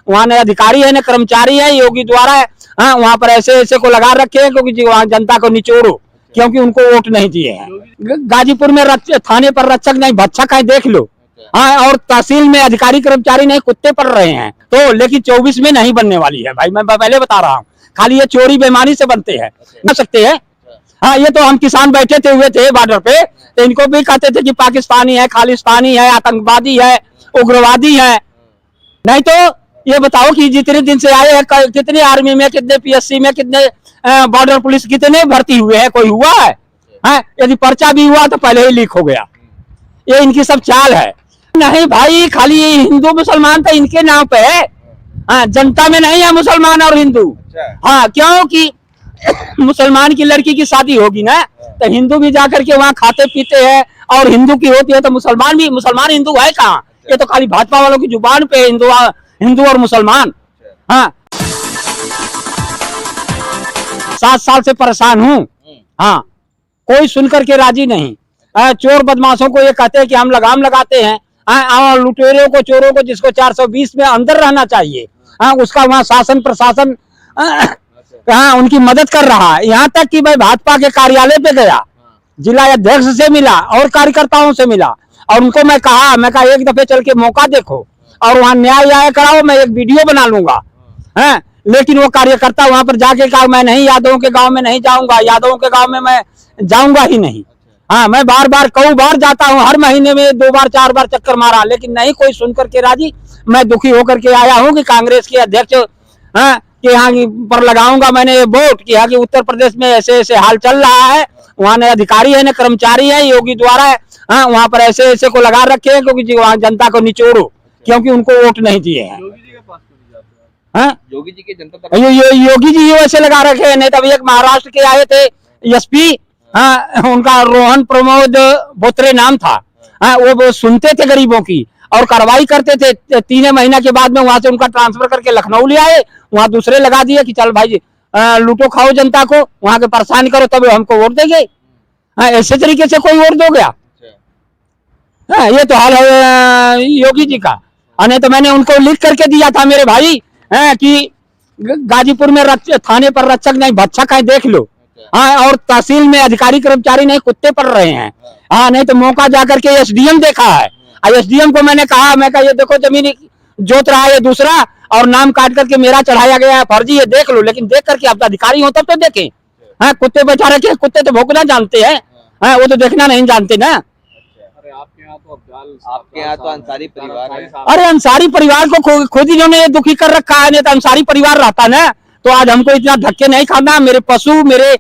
वहाँ न अधिकारी है न कर्मचारी है, योगी द्वारा है। हाँ, वहाँ पर ऐसे ऐसे को लगा रखे हैं क्योंकि वहाँ जनता को निचोड़ो, क्योंकि उनको वोट नहीं दिए हैं। गाजीपुर में थाने पर रक्षक नहीं भक्षक है, देख लो। हाँ, और तहसील में अधिकारी कर्मचारी नहीं, कुत्ते पड़ रहे हैं। तो लेकिन 24 में नहीं बनने वाली है भाई, मैं पहले बता रहा हूँ। खाली ये चोरी बेईमानी से बनते हैं, न सकते हैं। हाँ, ये तो हम किसान बैठे थे हुए थे बॉर्डर पे, तो इनको भी कहते थे कि पाकिस्तानी है, खालिस्तानी है, आतंकवादी है, उग्रवादी है। नहीं तो ये बताओ कि जितने दिन से आए हैं, कितने आर्मी में, कितने पीएससी में, कितने बॉर्डर पुलिस, कितने भर्ती हुए हैं, कोई हुआ है? हाँ, यदि पर्चा भी हुआ तो पहले ही लीक हो गया। ये इनकी सब चाल है। नहीं भाई, खाली हिंदू मुसलमान तो इनके नाम पे है। हाँ, जनता में नहीं है मुसलमान और हिंदू। हाँ, क्योंकि मुसलमान की लड़की की शादी होगी ना, तो हिंदू भी जाकर के वहाँ खाते पीते हैं, और हिंदू की होती है तो मुसलमान भी। मुसलमान हिंदू है कहाँ? ये तो खाली भाजपा वालों की जुबान पे हिंदू और मुसलमान। हाँ, 7 साल से परेशान हूँ। हाँ, कोई सुनकर के राजी नहीं। चोर बदमाशों को ये कहते हैं कि हम लगाम लगाते हैं, और लुटेरों को, चोरों को, जिसको 420 में अंदर रहना चाहिए, हाँ, उसका वहाँ शासन प्रशासन हाँ उनकी मदद कर रहा है। यहाँ तक कि मैं भाजपा के कार्यालय पे गया, जिला अध्यक्ष से मिला और कार्यकर्ताओं से मिला, और उनको मैं कहा एक दफे चल के मौका देखो और वहाँ न्याय कराओ, मैं एक वीडियो बना लूंगा। है, लेकिन वो कार्यकर्ता वहां पर जाके कहा मैं नहीं, यादवों के गांव में नहीं जाऊंगा, यादवों के गांव में मैं जाऊंगा ही नहीं। हाँ, मैं कई बार जाता हूँ, हर महीने में 2 बार 4 बार चक्कर मारा, लेकिन नहीं कोई सुनकर के राजी। मैं दुखी होकर के आया हूँ कि कांग्रेस के अध्यक्ष कि यहाँ पर लगाऊंगा मैंने ये वोट कि यहाँ की उत्तर प्रदेश में ऐसे ऐसे हाल चल रहा है, वहाँ न अधिकारी है न कर्मचारी है, योगी द्वारा है। हाँ, वहाँ पर ऐसे ऐसे को लगा रखे हैं क्योंकि वहाँ जनता को निचोड़ो, क्योंकि उनको वोट नहीं दिए हैं। योगी जी के जनता योगी जी वैसे लगा रखे हैं। नहीं तभी एक महाराष्ट्र के आए थे एसपी, हाँ, उनका रोहन प्रमोद बोत्रे नाम था। हाँ, वो सुनते थे गरीबों की और कार्रवाई करते थे। 3 महीना के बाद में वहां से उनका ट्रांसफर करके लखनऊ ले आए, वहां दूसरे लगा दिए कि चल भाई लूटो खाओ जनता को, वहां के परेशान करो, तब हमको वोट देंगे। हाँ, ऐसे तरीके से कोई वोट दोगे? हाँ, ये तो हाल है योगी जी का। नहीं तो मैंने उनको लिख करके दिया था मेरे भाई, कि गाजीपुर में थाने पर रक्षक नहीं भक्षक है, देख लो। हाँ, और तहसील में अधिकारी कर्मचारी नहीं, कुत्ते पड़ रहे हैं। हाँ, नहीं तो मौका जाकर के एसडीएम देखा है, एसडीएम को मैंने कहा ये देखो जमीन जोत रहा है दूसरा, और नाम काट करके मेरा चढ़ाया गया है फर्जी, ये देख लो। लेकिन देख करके आप अधिकारी हो तब तो देखें। हाँ, कुत्ते बेचारे के, कुत्ते तो भौंकना जानते हैं, हाँ, वो तो देखना नहीं जानते ना। आपके यहाँ तो अंसारी परिवार है। अरे अंसारी परिवार को खुद इन्होंने दुखी कर रखा है। नहीं तो अंसारी परिवार रहता ना तो आज हमको इतना धक्के नहीं खाना। मेरे पशु मेरे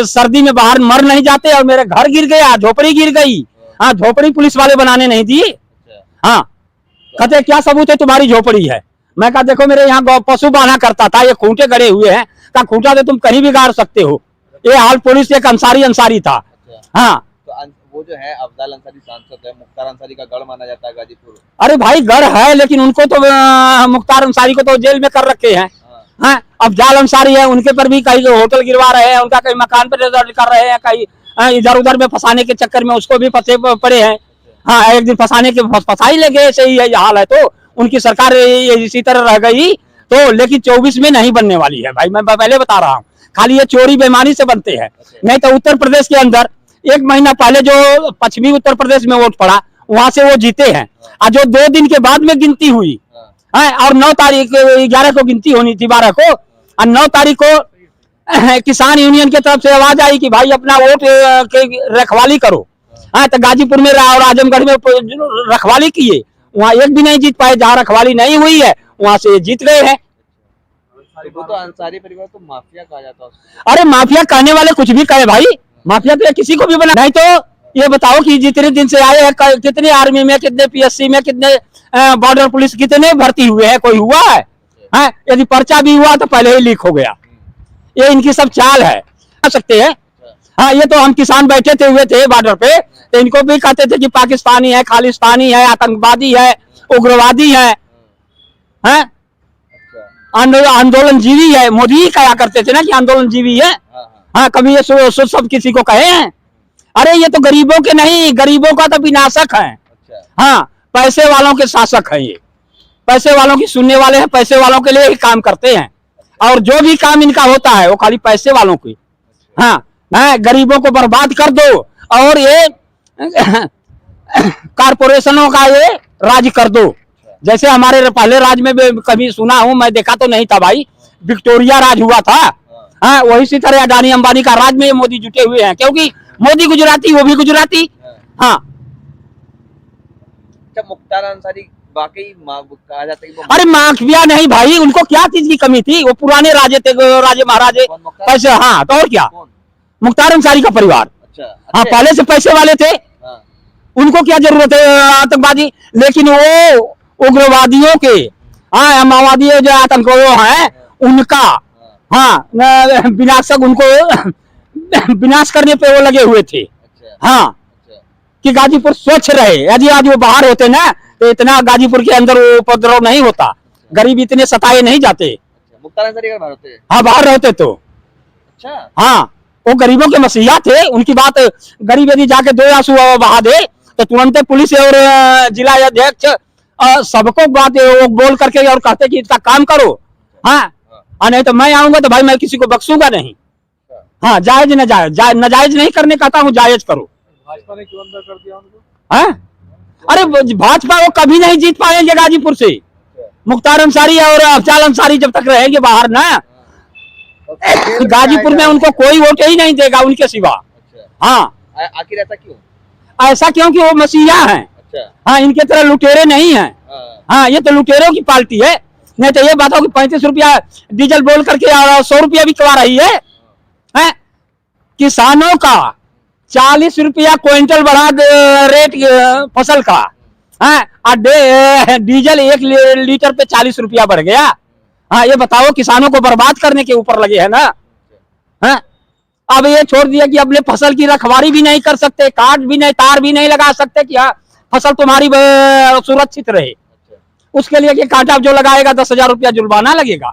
सर्दी में बाहर मर नहीं जाते, और मेरे घर गिर गया, झोपड़ी गिर गई। हाँ, झोपड़ी पुलिस वाले बनाने नहीं दी। हाँ, कहते क्या सबूत है तुम्हारी झोपड़ी है? मैं कहा देखो मेरे यहाँ पशु बांधा करता था, ये खूंटे गड़े हुए हैं, कहा खूंटा तो तुम कहीं भी गाड़ सकते हो। ये हाल पुलिस एक अंसारी था। हाँ, वो जो है अफजाल अंसारी सांसद है, मुख्तार अंसारी का गढ़ माना जाता है गाजीपुर। अरे भाई गढ़ है, लेकिन उनको तो मुख्तार अंसारी को तो जेल में कर रखे हैं। हाँ, अफजाल अंसारी है, उनके पर भी कहीं होटल गिरवा रहे हैं, उनका कहीं मकान पर कर रहे हैं, कहीं इधर उधर में फंसाने के चक्कर में उसको भी फंसे पड़े हैं। हाँ, एक दिन फंसाने के फंसा ही लेंगे, ऐसे ही हाल है। तो उनकी सरकार इसी तरह रह गई। तो लेकिन 24 में नहीं बनने वाली है भाई, मैं पहले बता रहा हूँ। खाली ये चोरी बेईमानी से बनते हैं। नहीं तो उत्तर प्रदेश के अंदर 1 महीना पहले जो पश्चिमी उत्तर प्रदेश में वोट पड़ा, वहां से वो जीते हैं। और जो 2 दिन के बाद में गिनती हुई, और 9 तारीख 11 को गिनती होनी थी, 12 को, और 9 तारीख को किसान यूनियन की तरफ से आवाज आई कि भाई अपना वोट की रखवाली करो। हाँ, तो गाजीपुर में और आजमगढ़ में रखवाली किए, वहाँ एक भी नहीं जीत पाए। जहाँ रखवाली नहीं हुई है वहां से जीत गए हैं। वो तो अंसारी परिवार तो माफिया कहा जाता है। अरे माफिया कहने वाले कुछ भी कहे भाई, माफिया तो किसी को भी बना। नहीं तो ये बताओ कि जितने दिन से आए हैं, कितने आर्मी में, कितने पीएससी में, कितने बॉर्डर पुलिस, कितने भर्ती हुए हैं, कोई हुआ है? हाँ, यदि पर्चा भी हुआ तो पहले ही लीक हो गया। ये इनकी सब चाल है, सकते हैं। हाँ, ये तो हम किसान बैठे थे हुए थे बॉर्डर पे, तो इनको भी कहते थे कि पाकिस्तानी है, खालिस्तानी है, आतंकवादी है, उग्रवादी है। हाँ, आंदोलन जीवी है। मोदी ही कहा करते थे ना कि आंदोलन जीवी है। हाँ, कभी ये सब किसी को कहे हैं? अरे ये तो गरीबों के नहीं, गरीबों का तो विनाशक है। हाँ, पैसे वालों के शासक है ये। पैसे वालों की सुनने वाले हैं, पैसे वालों के लिए ही काम करते हैं, और जो भी काम इनका होता है वो खाली पैसे वालों की। हाँ, गरीबों को बर्बाद कर दो और ये कारपोरेशनों का ये राज कर दो। जैसे हमारे पहले राज में कभी सुना हूं, मैं देखा तो नहीं था भाई, विक्टोरिया राज हुआ था। हाँ, वही सी तरह अडानी अंबानी का राज में मोदी जुटे हुए हैं, क्योंकि मोदी गुजराती, वो भी गुजराती। हाँ, अच्छा, मुख्तार अंसारी वाकई कहा जाता है कि अरे माफिया नहीं भाई, उनको क्या चीज की कमी थी, वो पुराने राजे थे, राजे महाराजे पैसे। हाँ, तो और क्या, मुख्तार अंसारी का परिवार। अच्छा, हाँ, पहले से पैसे वाले थे, उनको क्या जरूरत है आतंकवादी। लेकिन वो उग्रवादियों के, हाँ, माओवादी जो आतंकवादी हैं उनका, हाँ, विनाशक, उनको विनाश करने पे वो लगे हुए थे। हाँ, कि गाजीपुर स्वच्छ रहे। यदि आज वो बाहर होते ना तो इतना गाजीपुर के अंदर उपद्रव नहीं होता, गरीब इतने सताए नहीं जाते। मुख्तार अंसारी अगर बाहर होते? हाँ, बाहर रहते तो। अच्छा, हाँ, वो गरीबों के मसीहा थे, उनकी बात, गरीब यदि जाके 2 आंसू बहा दे तो तुरंत पुलिस और जिला अध्यक्ष सबको बात वो बोल करके और कहते कि इसका काम करो। हाँ, नहीं तो मैं आऊंगा तो भाई मैं किसी को बख्शूंगा नहीं। हाँ, जायज नाजायज नहीं करने कहता हूँ, जायज करो। भाजपा ने क्यों अंदर कर दिया उनको? हाँ, अरे भाजपा वो कभी नहीं जीत पाएंगे गाजीपुर से। मुख्तार अंसारी और अफजाल अंसारी जब तक रहेंगे बाहर ना, गाजीपुर में उनको कोई वोट ही नहीं देगा उनके सिवा। हाँ, आखिर ऐसा क्यों? ऐसा क्योंकि वो मसीहा हैं। हाँ, इनके तरह लुटेरे नहीं हैं। हाँ, ये तो लुटेरों की पार्टी है। नहीं तो ये बताओ कि 35 रुपया डीजल बोल करके 100 रुपया भी कमा रही है। किसानों का 40 रुपया क्विंटल बढ़ा रेट फसल का। डीजल 1 लीटर पे 40 रुपया बढ़ गया। हाँ, ये बताओ, किसानों को बर्बाद करने के ऊपर लगे है ना। हाँ, अब ये छोड़ दिया कि अपने फसल की रखवाली भी नहीं कर सकते, काट भी नहीं, तार भी नहीं लगा सकते कि हाँ फसल तुम्हारी सुरक्षित रहे। उसके लिए कि कांटा जो लगाएगा 10,000 रुपया जुर्माना लगेगा।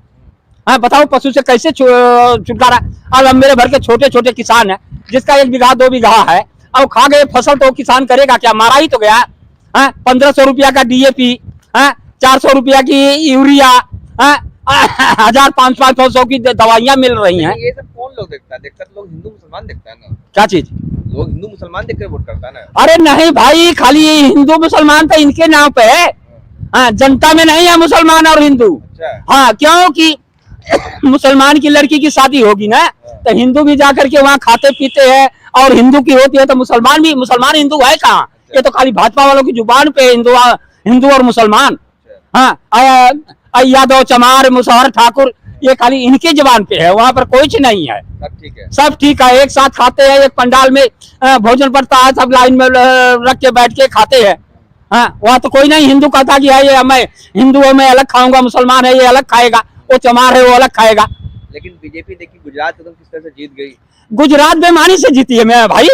हाँ, बताओ पशु से कैसे छुटकारा। अब मेरे भर के छोटे छोटे किसान है, जिसका 1 बीघा 2 बीघा है, अब खा गए फसल तो किसान करेगा क्या, मारा ही तो गया। 1500 रुपया का DAP, 400 रुपया की यूरिया, 1500 की दवाइयां मिल रही हैं। ये सब कौन लोग देखता है? देखता तो लोग हिंदू मुसलमान देखता है ना। क्या चीज? लोग हिंदू मुसलमान देख कर वोट करता है ना। अरे नहीं भाई, खाली हिंदू मुसलमान तो इनके नाम पे है। हाँ, जनता में नहीं है मुसलमान और हिंदू। हाँ, क्योंकि मुसलमान की लड़की की शादी होगी ना तो हिंदू भी जाकर के वहाँ खाते पीते हैं, और हिंदू की होती है तो मुसलमान भी। मुसलमान हिंदू है कहाँ? ये तो खाली भाजपा वालों की जुबान पे हिंदू और मुसलमान। हाँ, यादव, चमार, मुसहर, ठाकुर, ये खाली इनकी जुबान पे है, वहाँ पर कोई नहीं है। सब ठीक है, एक साथ खाते हैं, एक पंडाल में भोजन पड़ता है, सब लाइन में रख के बैठ के खाते हैं। हाँ, वहाँ तो कोई नहीं हिंदू कहता कि है ये मैं हिंदू है मैं अलग खाऊंगा, मुसलमान है ये अलग खाएगा, वो चमार है वो अलग खाएगा। लेकिन बीजेपी देखी गुजरात एकदम किस तरह से जीत गई। गुजरात बेमानी से जीती है मैं भाई।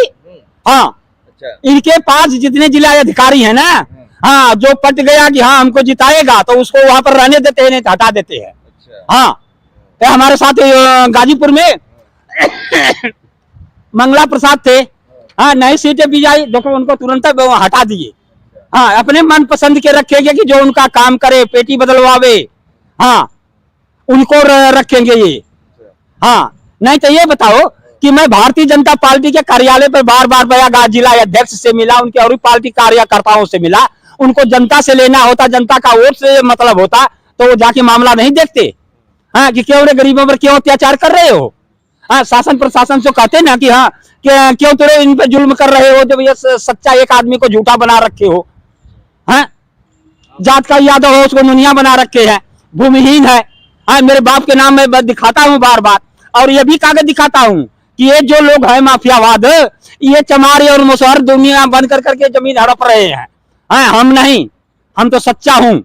हाँ, अच्छा। इनके पास जितने जिला अधिकारी है ना, हाँ, जो पट गया कि हाँ हमको जिताएगा तो उसको वहां पर रहने देते हैं, नहीं तो हटा देते हैं। हाँ, तो हमारे साथ गाजीपुर में मंगला प्रसाद थे। हाँ, नई सीटें भी आई, देखो उनको तुरंत हटा दिए। हाँ, अपने मन पसंद के रखेंगे कि जो उनका काम करे, पेटी बदलवावे, हाँ उनको रखेंगे ये। हाँ, नहीं तो ये बताओ कि मैं भारतीय जनता पार्टी के कार्यालय पर बार बार गया, जिला अध्यक्ष से मिला, उनके और पार्टी कार्यकर्ताओं से मिला। उनको जनता से लेना होता, जनता का वोट से मतलब होता तो वो जाके मामला नहीं देखते। हाँ, कि क्यों रे गरीबों पर क्यों अत्याचार कर रहे हो। हाँ, शासन प्रशासन से कहते ना कि हाँ क्यों तुरे इन पे जुल्म कर रहे हो, जब ये सच्चा एक आदमी को झूठा बना रखे हो। हाँ, जात का यादव हो उसको मुनिया बना रखे हैं, भूमिहीन है। हाँ, मेरे बाप के नाम में दिखाता हूँ बार बार, और ये भी कागज दिखाता हूँ कि ये जो लोग है माफियावाद, ये चमारी और मुसहर दुनिया बंद कर करके जमीन हड़प रहे हैं। हाँ, हम नहीं, हम तो सच्चा हूँ।